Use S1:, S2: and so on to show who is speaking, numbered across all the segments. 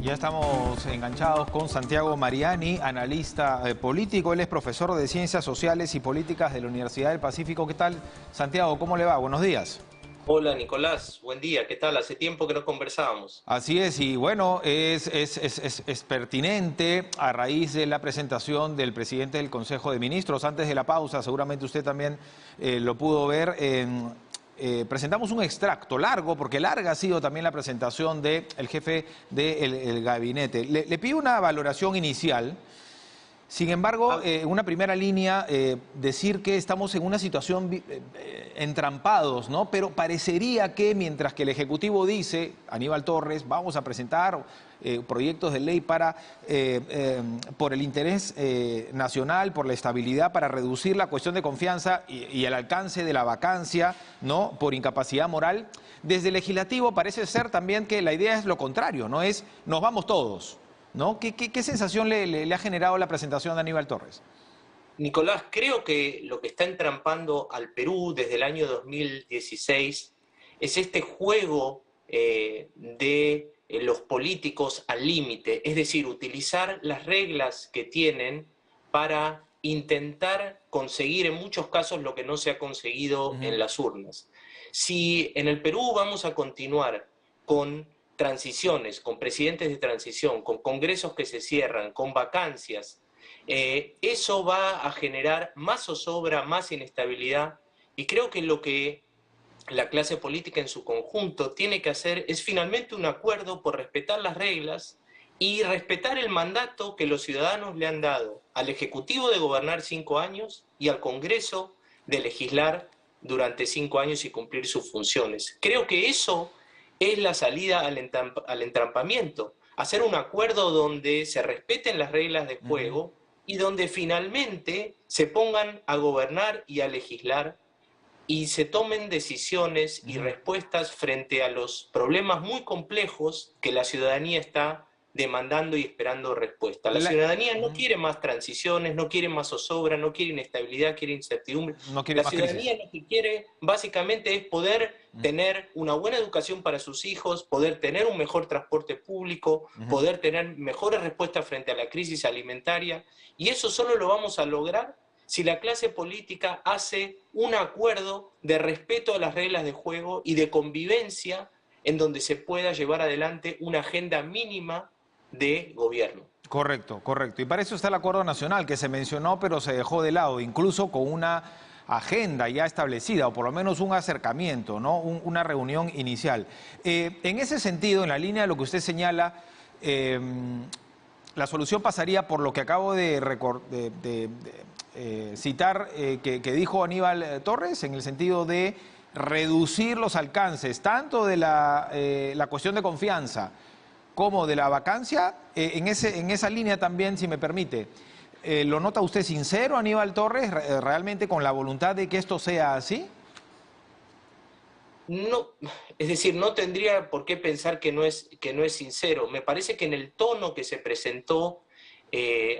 S1: Ya estamos enganchados con Santiago Mariani, analista político. Él es profesor de Ciencias Sociales y Políticas de la Universidad del Pacífico. ¿Qué tal, Santiago? ¿Cómo le va? Buenos días.
S2: Hola Nicolás, buen día, ¿qué tal? Hace tiempo que no conversábamos.
S1: Así es, y bueno, es pertinente a raíz de la presentación del presidente del Consejo de Ministros. Antes de la pausa, seguramente usted también lo pudo ver. Presentamos un extracto largo, porque larga ha sido también la presentación del jefe del gabinete. Le pido una valoración inicial. Sin embargo,
S2: Ah,
S1: en una primera línea, decir que estamos en una situación entrampados, ¿no? Pero parecería que mientras que el Ejecutivo dice, Aníbal Torres, vamos a presentar proyectos de ley para, por el interés nacional, por la estabilidad, para reducir la cuestión de confianza y el alcance de la vacancia, ¿no? Por incapacidad moral, desde el Legislativo parece ser también que la idea es lo contrario, ¿no? Es, nos vamos todos. ¿No? ¿Qué sensación le ha generado la presentación de Aníbal Torres?
S2: Nicolás, creo que lo que está entrampando al Perú desde el año 2016 es este juego de los políticos al límite, es decir, utilizar las reglas que tienen para intentar conseguir en muchos casos lo que no se ha conseguido
S1: Ujú.
S2: en las urnas. Si en el Perú vamos a continuar con transiciones, con presidentes de transición, con congresos que se cierran, con vacancias, eso va a generar más zozobra, más inestabilidad, y creo que lo que la clase política en su conjunto tiene que hacer es finalmente un acuerdo por respetar las reglas y respetar el mandato que los ciudadanos le han dado al Ejecutivo de gobernar 5 años y al Congreso de legislar durante 5 años y cumplir sus funciones. Creo que eso es la salida al entrampamiento, hacer un acuerdo donde se respeten las reglas de
S1: Ujú.
S2: juego y donde finalmente se pongan a gobernar y a legislar y se tomen decisiones y
S1: Ujú.
S2: respuestas frente a los problemas muy complejos que la ciudadanía está demandando y esperando respuesta. La ciudadanía no
S1: Ujú.
S2: quiere más transiciones, no quiere más zozobra, no quiere inestabilidad, quiere incertidumbre.
S1: No quiere
S2: La
S1: más crisis.
S2: ciudadanía lo que quiere básicamente es poder tener una buena educación para sus hijos, poder tener un mejor transporte público,
S1: Ujú.
S2: poder tener mejores respuestas frente a la crisis alimentaria, y eso solo lo vamos a lograr si la clase política hace un acuerdo de respeto a las reglas de juego y de convivencia en donde se pueda llevar adelante una agenda mínima de gobierno.
S1: Correcto, correcto. Y para eso está el Acuerdo Nacional que se mencionó, pero se dejó de lado, incluso con una agenda ya establecida, o por lo menos un acercamiento, ¿no? Una reunión inicial. En ese sentido, en la línea de lo que usted señala, eh, la solución pasaría por lo que acabo de citar, que dijo Aníbal Torres, en el sentido de reducir los alcances, tanto de la cuestión de confianza como de la vacancia, en esa línea también, si me permite. ¿Lo nota usted sincero, Aníbal Torres, realmente con la voluntad de que esto sea así?
S2: No, es decir, no tendría por qué pensar que no es sincero. Me parece que en el tono que se presentó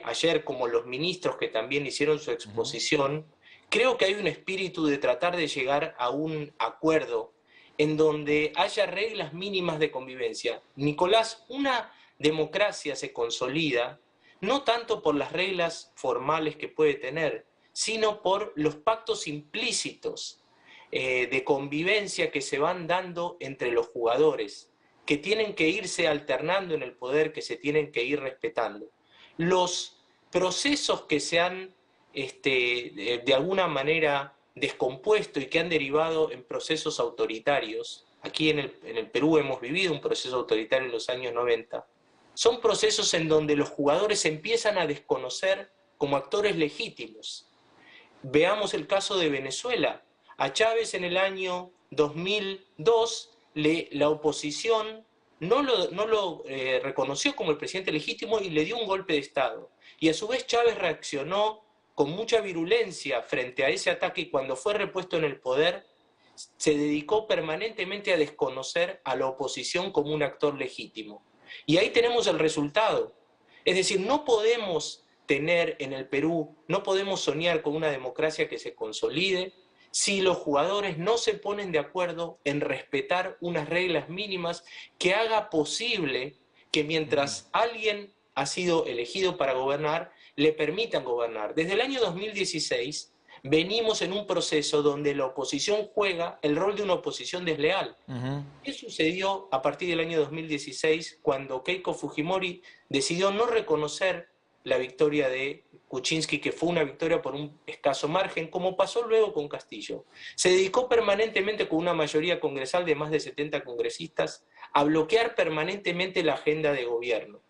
S2: ayer, como los ministros que también hicieron su
S1: Ujú.
S2: exposición, creo que hay un espíritu de tratar de llegar a un acuerdo en donde haya reglas mínimas de convivencia. Nicolás, una democracia se consolida no tanto por las reglas formales que puede tener, sino por los pactos implícitos de convivencia que se van dando entre los jugadores, que tienen que irse alternando en el poder, que se tienen que ir respetando. Los procesos que se han de alguna manera descompuesto y que han derivado en procesos autoritarios, aquí en el Perú hemos vivido un proceso autoritario en los años 90, son procesos en donde los jugadores se empiezan a desconocer como actores legítimos. Veamos el caso de Venezuela. A Chávez en el año 2002 la oposición no lo reconoció como el presidente legítimo y le dio un golpe de Estado. Y a su vez Chávez reaccionó con mucha virulencia frente a ese ataque y cuando fue repuesto en el poder se dedicó permanentemente a desconocer a la oposición como un actor legítimo. Y ahí tenemos el resultado. Es decir, no podemos tener en el Perú, no podemos soñar con una democracia que se consolide si los jugadores no se ponen de acuerdo en respetar unas reglas mínimas que haga posible que mientras alguien ha sido elegido para gobernar, le permitan gobernar. Desde el año 2016 venimos en un proceso donde la oposición juega el rol de una oposición desleal. ¿Qué sucedió a partir del año 2016 cuando Keiko Fujimori decidió no reconocer la victoria de Kuczynski, que fue una victoria por un escaso margen, como pasó luego con Castillo? Se dedicó permanentemente, con una mayoría congresal de más de 70 congresistas, a bloquear permanentemente la agenda de gobierno.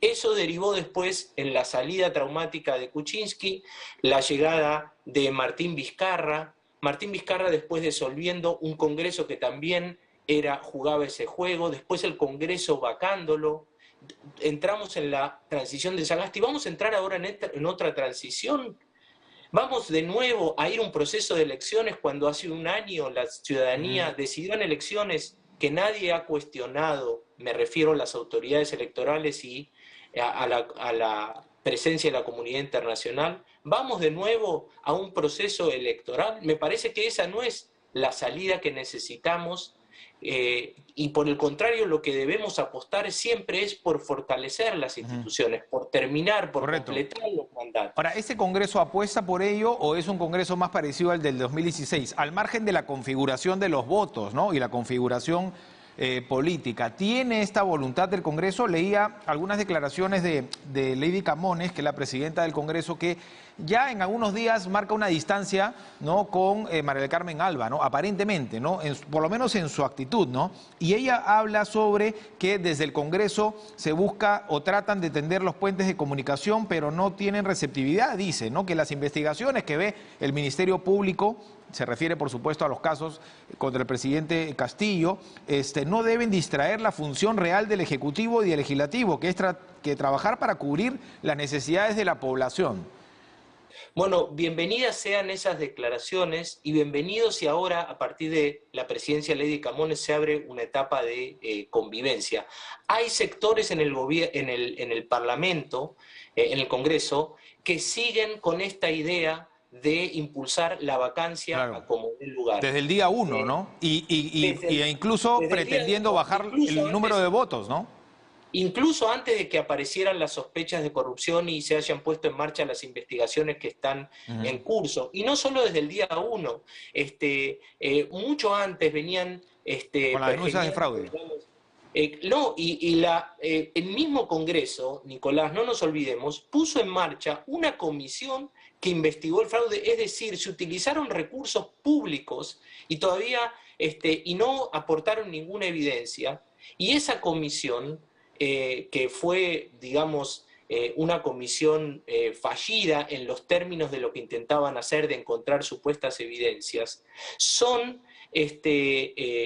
S2: Eso derivó después en la salida traumática de Kuczynski, la llegada de Martín Vizcarra después disolviendo un Congreso que también jugaba ese juego, después el Congreso vacándolo. Entramos en la transición de Sagasti, vamos a entrar ahora en otra transición. Vamos de nuevo a ir a un proceso de elecciones cuando hace un año la ciudadanía decidió en elecciones que nadie ha cuestionado, me refiero a las autoridades electorales y a la presencia de la comunidad internacional. Vamos de nuevo a un proceso electoral. Me parece que esa no es la salida que necesitamos, y por el contrario, lo que debemos apostar siempre es por fortalecer las instituciones, por terminar, por completar los mandatos.
S1: Ahora, ¿ese Congreso apuesta por ello o es un Congreso más parecido al del 2016? Al margen de la configuración de los votos, ¿no?, y la configuración política, ¿tiene esta voluntad del Congreso? Leía algunas declaraciones de Lady Camones, que es la presidenta del Congreso, que ya en algunos días marca una distancia, ¿no?, con María del Carmen Alba, ¿no?, aparentemente, ¿no?, por lo menos en su actitud, ¿no? Y ella habla sobre que desde el Congreso se busca o tratan de tender los puentes de comunicación, pero no tienen receptividad, dice, ¿no?, que las investigaciones que ve el Ministerio Público, se refiere por supuesto a los casos contra el presidente Castillo, no deben distraer la función real del Ejecutivo y del Legislativo, que es trabajar para cubrir las necesidades de la población.
S2: Bueno, bienvenidas sean esas declaraciones y bienvenidos si ahora, a partir de la presidencia de Lady Camones, se abre una etapa de convivencia. Hay sectores en el Parlamento, en el Congreso, que siguen con esta idea de impulsar la vacancia como un lugar.
S1: Desde el día 1, ¿no? Incluso pretendiendo bajar el número de votos, ¿no?
S2: Incluso antes de que aparecieran las sospechas de corrupción y se hayan puesto en marcha las investigaciones que están en curso. Y no solo desde el día 1, mucho antes venían...
S1: con las denuncias de fraude.
S2: El mismo Congreso, Nicolás, no nos olvidemos, puso en marcha una comisión que investigó el fraude, es decir, se utilizaron recursos públicos y todavía y no aportaron ninguna evidencia, y esa comisión, que fue, digamos, una comisión fallida en los términos de lo que intentaban hacer de encontrar supuestas evidencias, son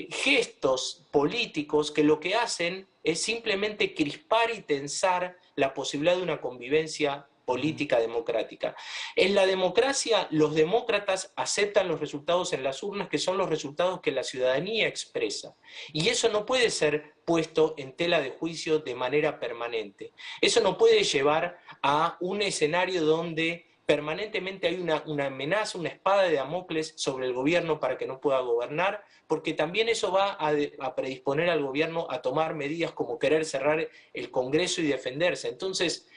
S2: gestos políticos que lo que hacen es simplemente crispar y tensar la posibilidad de una convivencia política democrática. En la democracia, los demócratas aceptan los resultados en las urnas, que son los resultados que la ciudadanía expresa. Y eso no puede ser puesto en tela de juicio de manera permanente. Eso no puede llevar a un escenario donde permanentemente hay una amenaza, una espada de Damocles sobre el gobierno para que no pueda gobernar, porque también eso va a predisponer al gobierno a tomar medidas como querer cerrar el Congreso y defenderse. Entonces,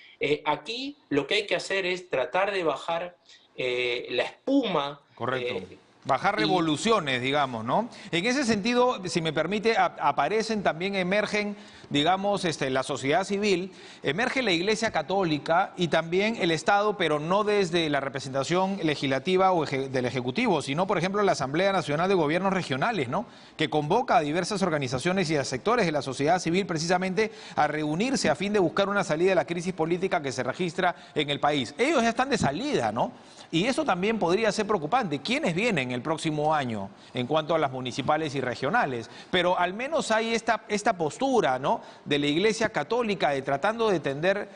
S2: aquí lo que hay que hacer es tratar de bajar la espuma.
S1: Correcto. Bajar revoluciones, digamos, ¿no? En ese sentido, si me permite, aparecen también, emergen, digamos, la sociedad civil, emerge la Iglesia Católica y también el Estado, pero no desde la representación legislativa o del Ejecutivo, sino, por ejemplo, la Asamblea Nacional de Gobiernos Regionales, ¿no?, que convoca a diversas organizaciones y a sectores de la sociedad civil precisamente a reunirse a fin de buscar una salida de la crisis política que se registra en el país. Ellos ya están de salida, ¿no? Y eso también podría ser preocupante. ¿Quiénes vienen el próximo año en cuanto a las municipales y regionales? Pero al menos hay esta postura, ¿no?, de la Iglesia Católica tratando de tender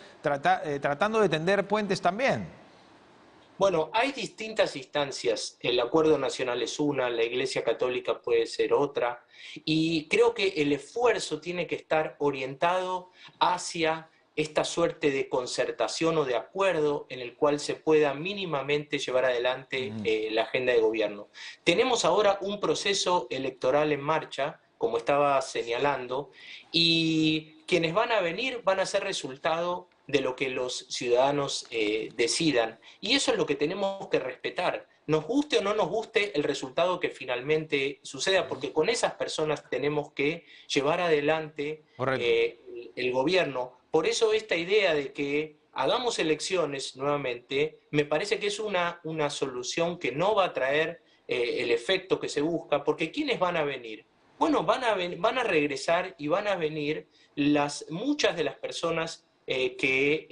S1: puentes también.
S2: Bueno, hay distintas instancias. El Acuerdo Nacional es una, la Iglesia Católica puede ser otra, y creo que el esfuerzo tiene que estar orientado hacia esta suerte de concertación o de acuerdo en el cual se pueda mínimamente llevar adelante la agenda de gobierno. Tenemos ahora un proceso electoral en marcha como estaba señalando, y quienes van a venir van a ser resultado de lo que los ciudadanos decidan. Y eso es lo que tenemos que respetar. Nos guste o no nos guste el resultado que finalmente suceda, porque con esas personas tenemos que llevar adelante el gobierno. Por eso esta idea de que hagamos elecciones nuevamente, me parece que es una solución que no va a traer el efecto que se busca, porque ¿quiénes van a venir? Bueno, van a regresar y van a venir muchas de las personas que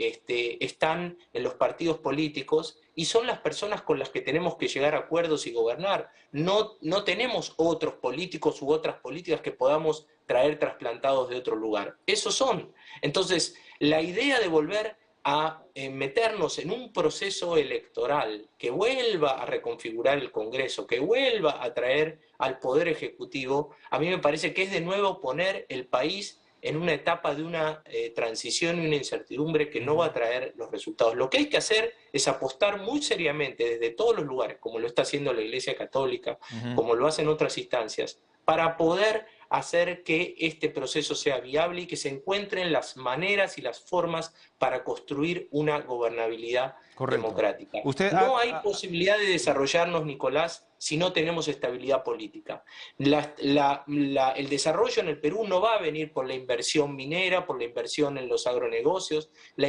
S2: están en los partidos políticos y son las personas con las que tenemos que llegar a acuerdos y gobernar. No tenemos otros políticos u otras políticas que podamos traer trasplantados de otro lugar. Esos son. Entonces, la idea de volver a meternos en un proceso electoral que vuelva a reconfigurar el Congreso, que vuelva a traer al Poder Ejecutivo, a mí me parece que es de nuevo poner el país en una etapa de una transición y una incertidumbre que no va a traer los resultados. Lo que hay que hacer es apostar muy seriamente desde todos los lugares, como lo está haciendo la Iglesia Católica, como lo hacen otras instancias, para poder hacer que este proceso sea viable y que se encuentren las maneras y las formas para construir una gobernabilidad democrática. No hay posibilidad de desarrollarnos, Nicolás, si no tenemos estabilidad política. El desarrollo en el Perú no va a venir por la inversión minera, por la inversión en los agronegocios, la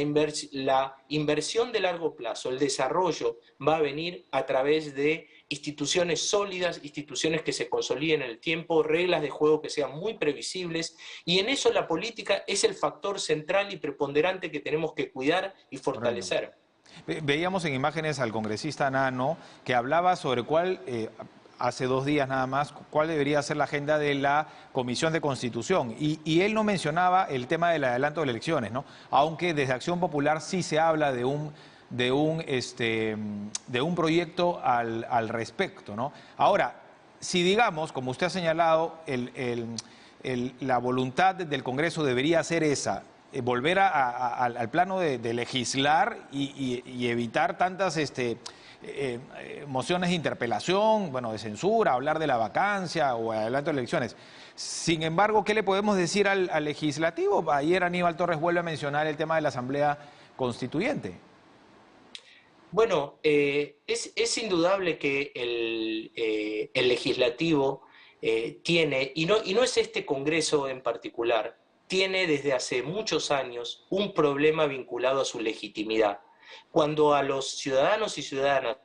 S2: inversión de largo plazo, el desarrollo va a venir a través de instituciones sólidas, instituciones que se consoliden en el tiempo, reglas de juego que sean muy previsibles, y en eso la política es el factor central y preponderante que tenemos que cuidar y fortalecer.
S1: Veíamos en imágenes al congresista Nano que hablaba sobre hace 2 días nada más, cuál debería ser la agenda de la Comisión de Constitución. Y él no mencionaba el tema del adelanto de elecciones, ¿no? Aunque desde Acción Popular sí se habla de un proyecto al respecto, ¿no? Ahora, si digamos, como usted ha señalado, la voluntad del Congreso debería ser esa, volver al plano de legislar y evitar tantas mociones de interpelación, bueno, de censura, hablar de la vacancia o adelanto de elecciones. Sin embargo, ¿qué le podemos decir al legislativo? Ayer Aníbal Torres vuelve a mencionar el tema de la Asamblea Constituyente.
S2: Bueno, es indudable que el legislativo tiene, y no es este Congreso en particular, tiene desde hace muchos años un problema vinculado a su legitimidad. Cuando a los ciudadanos y ciudadanas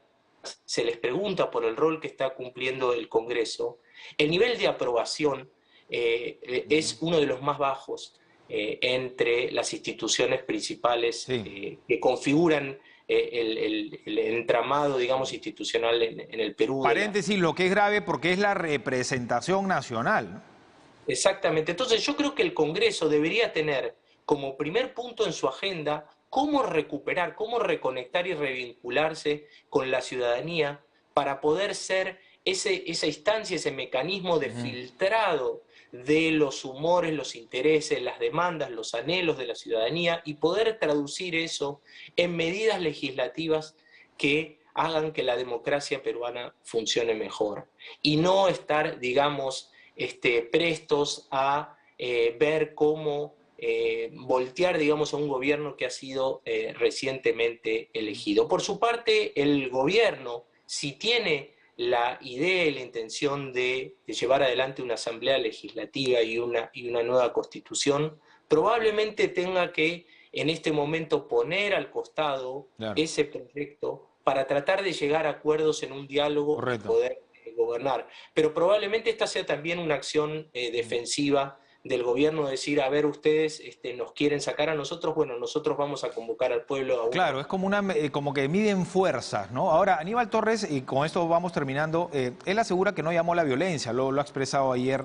S2: se les pregunta por el rol que está cumpliendo el Congreso, el nivel de aprobación es uno de los más bajos entre las instituciones principales que configuran el entramado, digamos, institucional en el Perú.
S1: Paréntesis, lo que es grave porque es la representación nacional, ¿no?
S2: Exactamente. Entonces yo creo que el Congreso debería tener como primer punto en su agenda cómo recuperar, cómo reconectar y revincularse con la ciudadanía para poder ser esa instancia, ese mecanismo de filtrado de los humores, los intereses, las demandas, los anhelos de la ciudadanía y poder traducir eso en medidas legislativas que hagan que la democracia peruana funcione mejor y no estar, digamos, prestos a ver cómo voltear, digamos, a un gobierno que ha sido recientemente elegido. Por su parte, el gobierno, si tiene la idea y la intención de llevar adelante una asamblea legislativa y una nueva constitución, probablemente tenga que en este momento poner al costado ese proyecto para tratar de llegar a acuerdos en un diálogo y poder gobernar. Pero probablemente esta sea también una acción defensiva del gobierno, decir, a ver, ustedes nos quieren sacar a nosotros, bueno, nosotros vamos a convocar al pueblo a
S1: Claro, es como que miden fuerzas, ¿no? Ahora, Aníbal Torres, y con esto vamos terminando, él asegura que no llamó a la violencia, lo ha expresado ayer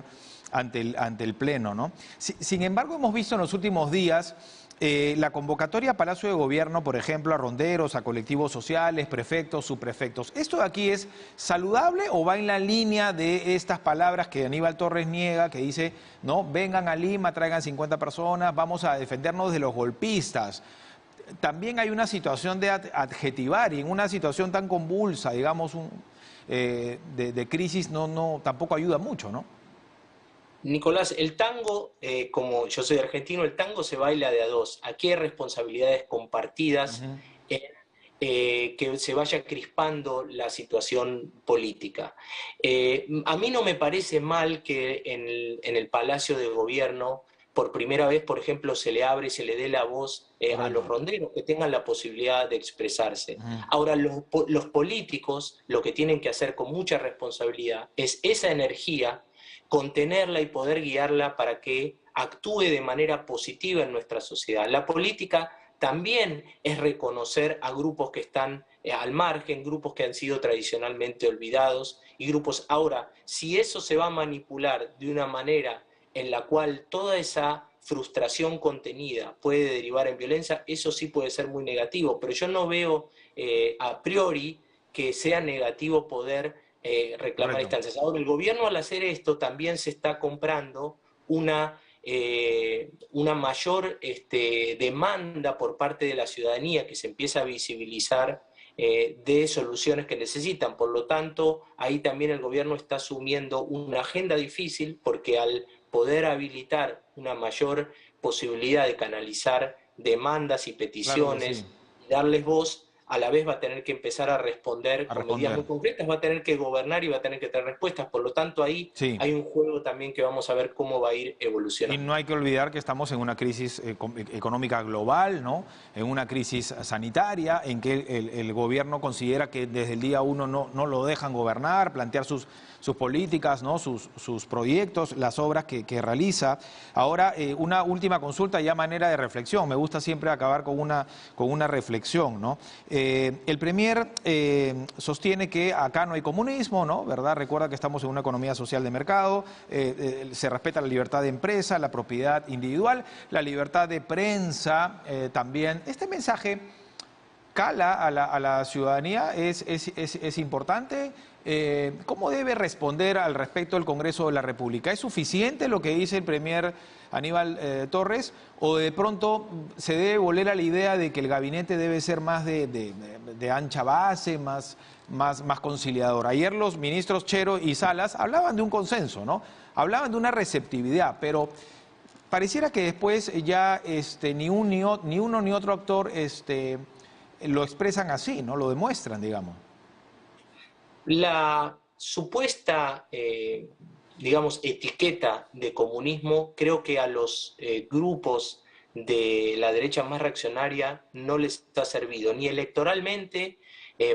S1: ante el Pleno, ¿no? Sin embargo, hemos visto en los últimos días la convocatoria a Palacio de Gobierno, por ejemplo, a ronderos, a colectivos sociales, prefectos, subprefectos. ¿Esto de aquí es saludable o va en la línea de estas palabras que Aníbal Torres niega, que dice, no, vengan a Lima, traigan 50 personas, vamos a defendernos de los golpistas? También hay una situación de adjetivar y en una situación tan convulsa, digamos, de crisis, tampoco ayuda mucho, ¿no?
S2: Nicolás, el tango, como yo soy argentino, el tango se baila de a dos. Aquí hay responsabilidades compartidas
S1: Ujú.
S2: en que se vaya crispando la situación política. A mí no me parece mal que en el Palacio de Gobierno, por primera vez, por ejemplo, se le abre y se le dé la voz a los
S1: Correcto.
S2: ronderos, que tengan la posibilidad de expresarse.
S1: Ujú.
S2: Ahora, los políticos lo que tienen que hacer con mucha responsabilidad es esa energía contenerla y poder guiarla para que actúe de manera positiva en nuestra sociedad. La política también es reconocer a grupos que están al margen, grupos que han sido tradicionalmente olvidados y grupos. Ahora, si eso se va a manipular de una manera en la cual toda esa frustración contenida puede derivar en violencia, eso sí puede ser muy negativo, pero yo no veo a priori que sea negativo poder reclamar
S1: Correcto.
S2: instancias. Ahora, el gobierno al hacer esto también se está comprando una mayor demanda por parte de la ciudadanía que se empieza a visibilizar de soluciones que necesitan. Por lo tanto, ahí también el gobierno está asumiendo una agenda difícil porque al poder habilitar una mayor posibilidad de canalizar demandas y
S1: Claro que sí.
S2: peticiones y darles voz, a la vez va a tener que empezar a responder
S1: A
S2: con medidas
S1: responder.
S2: muy concretas, va a tener que gobernar y va a tener que tener respuestas. Por lo tanto, ahí
S1: Sí.
S2: hay un juego también que vamos a ver cómo va a ir
S1: Y no
S2: evolucionando.
S1: hay que olvidar que estamos en una crisis económica global, ¿no? En una crisis sanitaria, en que el gobierno considera que desde el día uno no lo dejan gobernar, plantear sus políticas, ¿no? Sus proyectos, las obras que realiza. Ahora, una última consulta ya a manera de reflexión. Me gusta siempre acabar con una reflexión, ¿no? El Premier sostiene que acá no hay comunismo, ¿no? ¿Verdad? Recuerda que estamos en una economía social de mercado, se respeta la libertad de empresa, la propiedad individual, la libertad de prensa también. Este mensaje cala a la ciudadanía, es importante. ¿Cómo debe responder al respecto el Congreso de la República? ¿Es suficiente lo que dice el Premier Aníbal Torres o de pronto se debe volver a la idea de que el gabinete debe ser más de ancha base, más conciliador? Ayer los ministros Chero y Salas hablaban de un consenso, ¿no? Hablaban de una receptividad, pero pareciera que después ya ni uno ni otro actor lo expresan así, ¿no? Lo demuestran, digamos.
S2: La supuesta, digamos, etiqueta de comunismo, creo que a los grupos de la derecha más reaccionaria no les ha servido ni electoralmente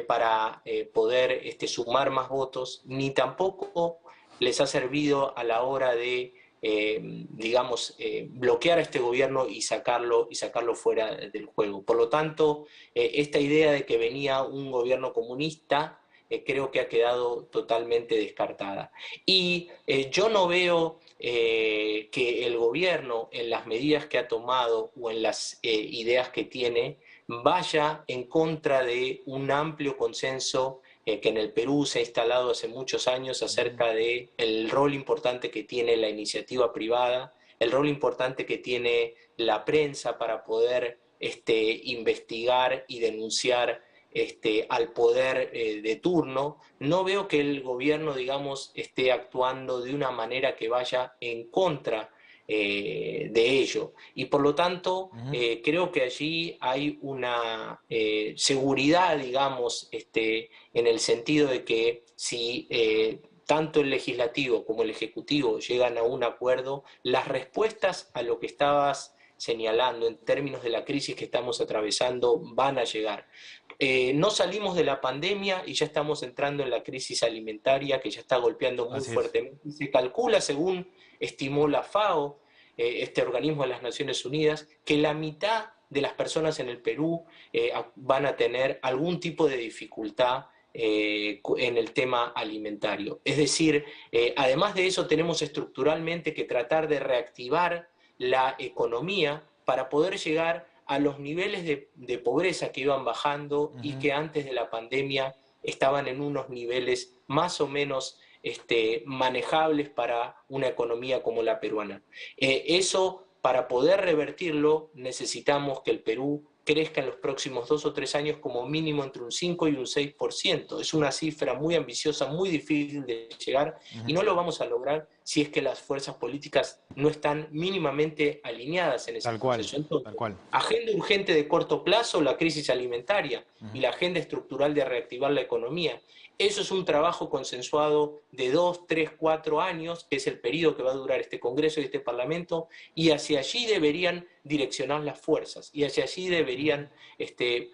S2: para poder sumar más votos, ni tampoco les ha servido a la hora de, digamos, bloquear a este gobierno y sacarlo fuera del juego. Por lo tanto, esta idea de que venía un gobierno comunista creo que ha quedado totalmente descartada. Y yo no veo que el gobierno, en las medidas que ha tomado o en las ideas que tiene, vaya en contra de un amplio consenso que en el Perú se ha instalado hace muchos años acerca de el rol importante que tiene la iniciativa privada, el rol importante que tiene la prensa para poder investigar y denunciar al poder de turno. No veo que el gobierno, digamos, esté actuando de una manera que vaya en contra de ello. Y por lo tanto,
S1: Ujú.
S2: creo que allí hay una seguridad, digamos, en el sentido de que si tanto el legislativo como el ejecutivo llegan a un acuerdo, las respuestas a lo que estabas señalando en términos de la crisis que estamos atravesando van a llegar. No salimos de la pandemia y ya estamos entrando en la crisis alimentaria que ya está golpeando muy
S1: Así es.
S2: fuertemente. Se calcula, según estimó la FAO, este organismo de las Naciones Unidas, que la mitad de las personas en el Perú van a tener algún tipo de dificultad en el tema alimentario. Es decir, además de eso tenemos estructuralmente que tratar de reactivar la economía para poder llegar a los niveles de pobreza que iban bajando y
S1: Ujú.
S2: que antes de la pandemia estaban en unos niveles más o menos manejables para una economía como la peruana. Eso, para poder revertirlo, necesitamos que el Perú crezca en los próximos 2 o 3 años como mínimo entre un 5 y un 6%. Es una cifra muy ambiciosa, muy difícil de llegar y
S1: Ujú.
S2: no lo vamos a lograr si es que las fuerzas políticas no están mínimamente alineadas en ese proceso. Entonces,
S1: tal cual.
S2: agenda urgente de corto plazo, la crisis alimentaria, y la agenda estructural de reactivar la economía. Eso es un trabajo consensuado de 2, 3, 4 años, que es el periodo que va a durar este Congreso y este Parlamento, y hacia allí deberían direccionar las fuerzas, y hacia allí deberían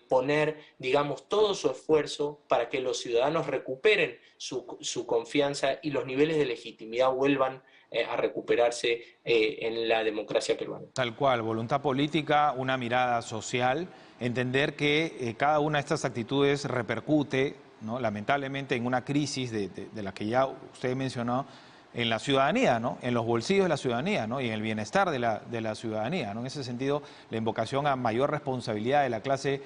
S2: poner, digamos, todo su esfuerzo para que los ciudadanos recuperen su confianza y los niveles de legitimidad vuelvan a recuperarse en la democracia peruana.
S1: Tal cual, voluntad política, una mirada social, entender que cada una de estas actitudes repercute, ¿no?, lamentablemente en una crisis de la que ya usted mencionó, en la ciudadanía, ¿no?, en los bolsillos de la ciudadanía, ¿no?, y en el bienestar de la ciudadanía, ¿no? En ese sentido, la invocación a mayor responsabilidad de la clase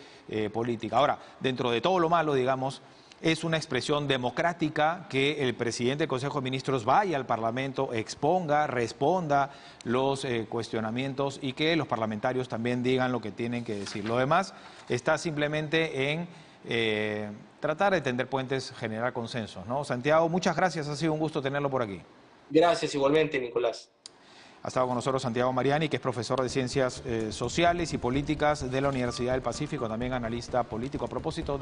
S1: política. Ahora, dentro de todo lo malo, digamos, es una expresión democrática que el presidente del Consejo de Ministros vaya al Parlamento, exponga, responda los cuestionamientos y que los parlamentarios también digan lo que tienen que decir. Lo demás está simplemente en tratar de tender puentes, generar consensos, ¿no? Santiago, muchas gracias, ha sido un gusto tenerlo por aquí.
S2: Gracias igualmente, Nicolás.
S1: Ha estado con nosotros Santiago Mariani, que es profesor de Ciencias Sociales y Políticas de la Universidad del Pacífico, también analista político. A propósito